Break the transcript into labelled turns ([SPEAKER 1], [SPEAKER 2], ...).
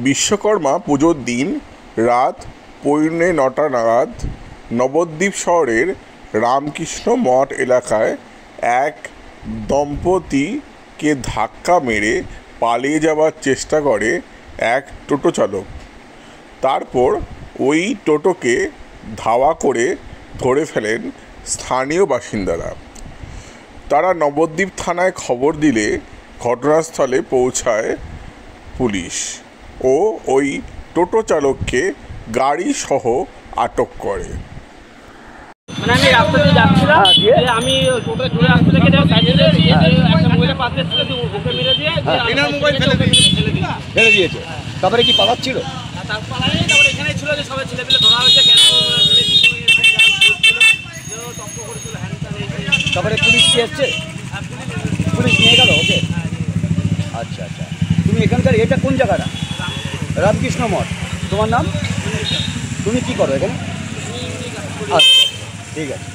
[SPEAKER 1] বিশ্বকর্মা পুজোর দিন রাত 9:45 নাগাদ নবদ্বীপ শহরের রামকৃষ্ণ মঠ এলাকায় এক দম্পতিকে ধাক্কা মেরে পালিয়ে যাওয়ার চেষ্টা করে এক টোটো চালক। তারপর ওই টোটোকে ধাওয়া করে ধরে ফেলেন স্থানীয় বাসিন্দারা। তারা নবদ্বীপ থানায় খবর দিলে ঘটনাস্থলে পৌঁছায় পুলিশ ও ওই টোটো চালককে গাড়ি সহ আটক করে।
[SPEAKER 2] মানে আমি রাস্তা দিয়ে যাচ্ছিলাম, আমি টোটো ঘুরে আসতে থেকে একটা মহিলা পাশে ছিল, ওকে মেরে দিয়ে মোবাইল ফেলে দিয়েছে।
[SPEAKER 3] তারপরে কি পালাচ্ছিল?
[SPEAKER 2] তারপরে এখানে ছিল যে সবাই ছেলেপিলে ধরা হয়েছে, কেন
[SPEAKER 3] তারপরে পুলিশ কি আসছে? পুলিশ নিয়ে গেল ওকে। আচ্ছা আচ্ছা, তুমি এখানকার এটা কোন জায়গাটা? রামকৃষ্ণ মঠ। তোমার নাম? তুমি কি করো এখানে? আচ্ছা ঠিক আছে।